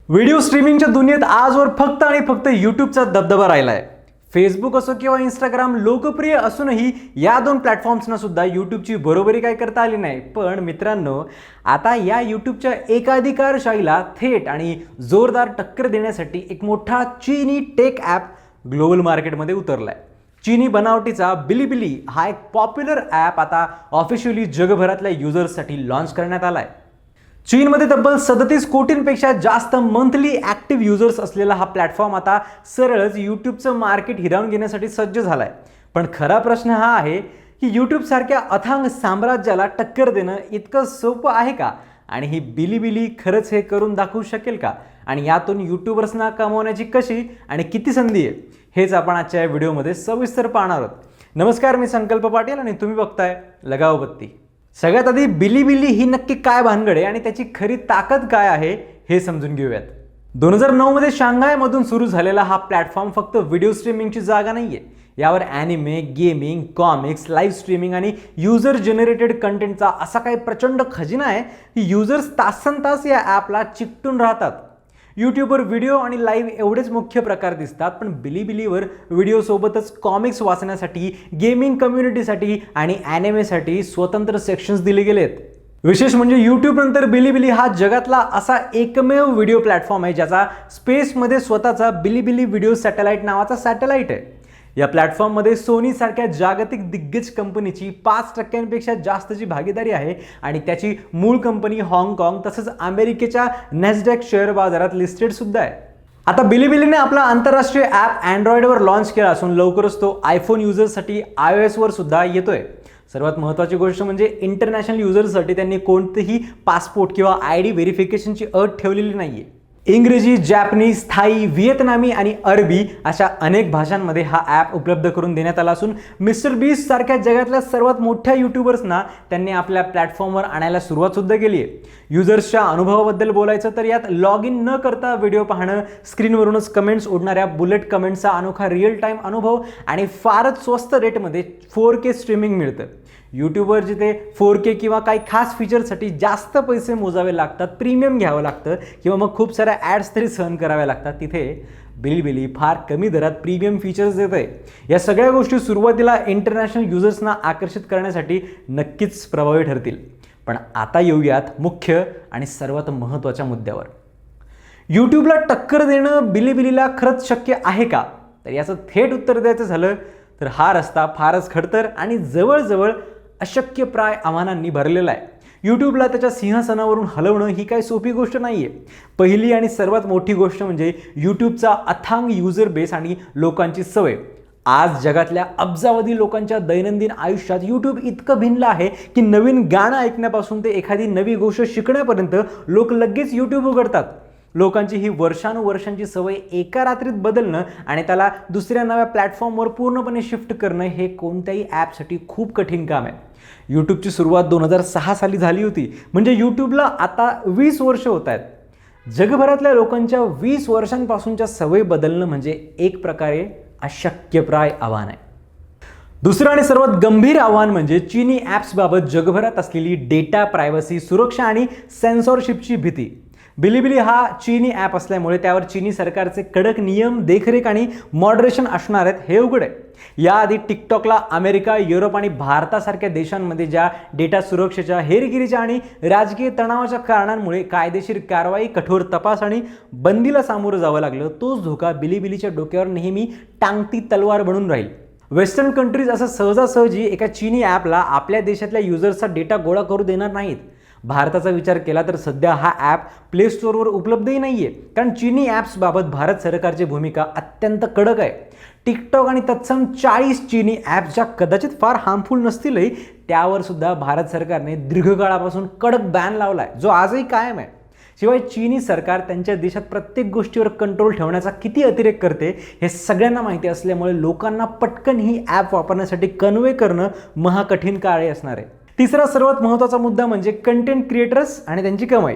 Video स्ट्रीमिंगच्या दुनियेत आजवर फक्त आणि फक्त यूट्यूबचा दबदबा राहिला आहे. फेसबुक असो किंवा इंस्टाग्राम लोकप्रिय असूनही या दोन प्लॅटफॉर्म्सना सुद्धा यूट्यूबची बरोबरी काय करता आली नाही. पण मित्रांनो, आता या यूट्यूबच्या एकाधिकारशाहीला थेट आणि जोरदार टक्कर देण्यासाठी एक मोठा चीनी टेक ॲप ग्लोबल मार्केटमध्ये उतरला आहे. चीनी बनावटीचा बिलिबिली हा एक पॉप्युलर ॲप आता ऑफिशियली जगभरातल्या युजर्ससाठी लॉन्च करण्यात आला आहे. चीनमध्ये तब्बल 37 कोटींपेक्षा जास्त मंथली ॲक्टिव्ह युजर्स असलेला हा प्लॅटफॉर्म आता सरळच यूट्यूबचं मार्केट हिरावून घेण्यासाठी सज्ज झाला आहे. पण खरा प्रश्न हा आहे की यूट्यूबसारख्या अथांग साम्राज्याला टक्कर देणं इतकं सोपं आहे का? आणि ही बिलिबिली खरंच हे करून दाखवू शकेल का? आणि यातून यूट्यूबर्सना कमवण्याची कशी आणि किती संधी आहे हेच आपण आजच्या या व्हिडिओमध्ये सविस्तर पाहणार आहोत. नमस्कार, मी संकल्प पाटील आणि तुम्ही बघताय लगाव बत्ती. सगळ्यात आधी बिलिबिली ही नक्की काय भानगड आहे आणि त्याची खरी ताकद काय आहे हे समजून घेऊयात. 2009 मध्ये शांघायमधून सुरू झालेला हा प्लॅटफॉर्म फक्त व्हिडिओ स्ट्रीमिंगची जागा नाहीये. यावर anime, gaming, comics, live streaming आणि युजर जनरेटेड कंटेंटचा असा काही प्रचंड खजिना आहे की युजर्स तासनतास या ॲपला चिकटून राहतात. यूट्यूबवर व्हिडिओ आणि लाईव्ह एवढेच मुख्य प्रकार दिसतात, पण बिलिबिलीवर व्हिडिओसोबतच कॉमिक्स वाचण्यासाठी, गेमिंग कम्युनिटीसाठी आणि ॲनिमेसाठी स्वतंत्र सेक्शन्स दिले गेलेत. विशेष म्हणजे यूट्यूब नंतर बिलिबिली हा जगातला असा एकमेव व्हिडिओ प्लॅटफॉर्म आहे ज्याचा स्पेसमध्ये स्वतःचा बिलिबिली व्हिडिओ सॅटेलाइट नावाचा सॅटेलाइट आहे. या प्लॅटफॉर्ममध्ये सोनी सारख्या जागतिक दिग्गज कंपनीची 5% जास्तची भागीदारी आहे आणि त्याची मूळ कंपनी हाँगकाँग तसंच अमेरिकेच्या नॅसडॅक शेअर बाजारात लिस्टेड सुद्धा आहे. आता बिलिबिलीने आपला आंतरराष्ट्रीय ॲप अँड्रॉइडवर लॉन्च केला असून लवकरच तो आयफोन युजर्ससाठी iOSवर सुद्धा येतोय. सर्वात महत्त्वाची गोष्ट म्हणजे इंटरनॅशनल युजर्ससाठी त्यांनी कोणतेही पासपोर्ट किंवा ID व्हेरिफिकेशनची अट ठेवलेली नाहीये. इंग्रजी, जॅपनीज, थाई, व्हिएतनामी आणि अरबी अशा अनेक भाषांमध्ये हा ॲप उपलब्ध करून देण्यात आला असून मिस्टर बीस्ट सारख्या जगातल्या सर्वात मोठ्या यूट्यूबर्सना त्यांनी आपल्या प्लॅटफॉर्मवर आणायला सुरुवात सुद्धा केली आहे. युजर्सच्या अनुभवाबद्दल बोलायचं तर यात लॉग इन न करता व्हिडिओ पाहणं, स्क्रीनवरूनच कमेंट्स उडणाऱ्या बुलेट कमेंट्सचा अनोखा रिअल टाईम अनुभव आणि फारच स्वस्त रेटमध्ये 4K स्ट्रीमिंग मिळतं. यूट्यूबवर जिथे 4K किंवा काही खास फीचरसाठी जास्त पैसे मोजावे लागतात, प्रीमियम घ्यावं लागतं किंवा मग खूप साऱ्या ॲड्स तरी सहन कराव्या लागतात, तिथे बिलिबिली फार कमी दरात प्रीमियम फीचर्स देत आहे. या सगळ्या गोष्टी सुरुवातीला इंटरनॅशनल युजर्सना आकर्षित करण्यासाठी नक्कीच प्रभावी ठरतील. पण आता येऊयात मुख्य आणि सर्वात महत्त्वाच्या मुद्द्यावर. यूट्यूबला टक्कर देणं बिलिबिलीला खरंच शक्य आहे का? तर याचं थेट उत्तर द्यायचं झालं तर हा रस्ता फारच खडतर आणि जवळजवळ अशक्यप्राय आव्हानांनी भरलेला आहे. यूट्यूबला त्याच्या सिंहासनावरून हलवणं ही काही सोपी गोष्ट नाही आहे. पहिली आणि सर्वात मोठी गोष्ट म्हणजे यूट्यूबचा अथांग युजर बेस आणि लोकांची सवय. आज जगातल्या अब्जावधी लोकांच्या दैनंदिन आयुष्यात यूट्यूब इतकं भिनलं आहे की नवीन गाणं ऐकण्यापासून ते एखादी नवी गोष्ट शिकण्यापर्यंत लोक लगेच यूट्यूब उघडतात. लोकांची ही वर्षानुवर्षांची सवय एका रात्रीत बदलणं आणि त्याला दुसऱ्या नव्या प्लॅटफॉर्मवर पूर्णपणे शिफ्ट करणं हे कोणत्याही ॲपसाठी खूप कठीण काम आहे. यूट्यूबची सुरुवात 2006 साली झाली होती, म्हणजे यूट्यूबला आता 20 वर्ष होत आहेत. जगभरातल्या लोकांच्या 20 वर्षांपासूनच्या सवयी बदलणं म्हणजे एक प्रकारे अशक्यप्राय आव्हान आहे. दुसरं आणि सर्वात गंभीर आव्हान म्हणजे चीनी ॲप्सबाबत जगभरात असलेली डेटा प्रायव्हसी, सुरक्षा आणि सेन्सॉरशिपची भीती. बिलिबिली हा चीनी ॲप असल्यामुळे त्यावर चीनी सरकारचे कडक नियम, देखरेख आणि मॉडरेशन असणार आहेत हे उघड आहे. याआधी टिकटॉकला अमेरिका, युरोप आणि भारतासारख्या देशांमध्ये ज्या डेटा सुरक्षेच्या, हेरगिरीच्या आणि राजकीय तणावाच्या कारणांमुळे कायदेशीर कारवाई, कठोर तपास आणि बंदीला सामोरं जावं लागलं, तोच धोका बिलिबिलीच्या डोक्यावर नेहमी टांगती तलवार बनून राहील. वेस्टर्न कंट्रीज असं सहजासहजी एका चीनी ॲपला आपल्या देशातल्या युजर्सचा डेटा गोळा करू देणार नाहीत. भारताचा विचार केला तर सध्या हा ॲप प्ले स्टोअरवर उपलब्धही नाही आहे, कारण चीनी ॲप्सबाबत भारत सरकारची भूमिका अत्यंत कडक आहे. टिकटॉक आणि तत्सम 40 चीनी ॲप्स ज्या कदाचित फार हार्मफुल नसतीलही, त्यावर सुद्धा भारत सरकारने दीर्घकाळापासून कडक बॅन लावला आहे, जो आजही कायम आहे. शिवाय चीनी सरकार त्यांच्या देशात प्रत्येक गोष्टीवर कंट्रोल ठेवण्याचा किती अतिरेक करते हे सगळ्यांना माहिती असल्यामुळे लोकांना पटकन ही ॲप वापरण्यासाठी कन्वे करणं महाकठीण कार्य असणार आहे. तिसरा सर्वात महत्त्वाचा मुद्दा म्हणजे कंटेंट क्रिएटर्स आणि त्यांची कमाई.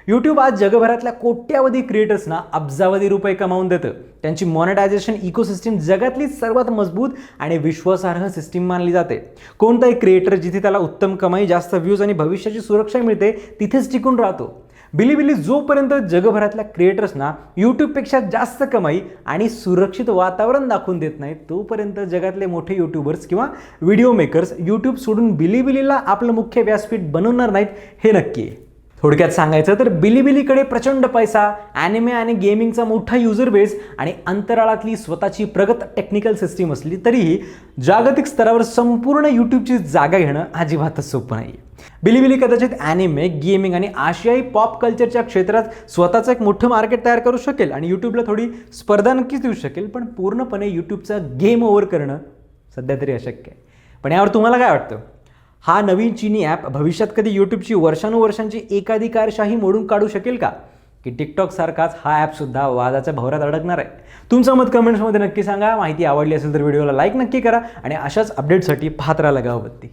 यूट्यूब आज जगभरातल्या कोट्यावधी क्रिएटर्सना अब्जावधी रुपये कमावून देतं. त्यांची मॉनेटायझेशन इकोसिस्टीम जगातली सर्वात मजबूत आणि विश्वासार्ह सिस्टीम मानली जाते. कोणताही क्रिएटर जिथे त्याला उत्तम कमाई, जास्त व्ह्यूज आणि भविष्याची सुरक्षा मिळते तिथेच टिकून राहतो. बिलीबिली जोपर्यंत जगभरातल्या क्रिएटर्सना यूट्यूबपेक्षा जास्त कमाई आणि सुरक्षित वातावरण दाखवून देत नाही, तोपर्यंत जगातले मोठे यूट्यूबर्स किंवा व्हिडिओ मेकर्स यूट्यूब सोडून बिलीबिलीला आपलं मुख्य व्यासपीठ बनवणार नाहीत हे नक्की आहे. थोडक्यात सांगायचं तर बिलीबिलीकडे प्रचंड पैसा, ॲनिमे आणि गेमिंगचा मोठा युजर बेस आणि अंतराळातली स्वतःची प्रगत टेक्निकल सिस्टीम असली तरीही जागतिक स्तरावर संपूर्ण यूट्यूबची जागा घेणं अजिबातच सोपं नाही. बिलीबिली कदाचित ॲनिमे, गेमिंग आणि आशियाई पॉप कल्चरच्या क्षेत्रात स्वतःचं एक मोठं मार्केट तयार करू शकेल आणि यूट्यूबला थोडी स्पर्धा नक्कीच देऊ शकेल, पण पूर्णपणे यूट्यूबचा गेम ओव्हर करणं सध्या तरी अशक्य आहे. पण यावर तुम्हाला काय वाटतं? हा नवीन चीनी ॲप भविष्यात कधी यूट्यूबची वर्षानुवर्षांची एकाधिकारशाही मोडून काढू शकेल का? की टिकटॉक सारखाच हा ॲपसुद्धा वादाच्या भवऱ्यात अडकणार आहे? तुमचं मत कमेंट्समध्ये नक्की सांगा. माहिती आवडली असेल तर व्हिडिओला लाईक नक्की करा आणि अशाच अपडेटसाठी पाहत राहा लगावबत्ती.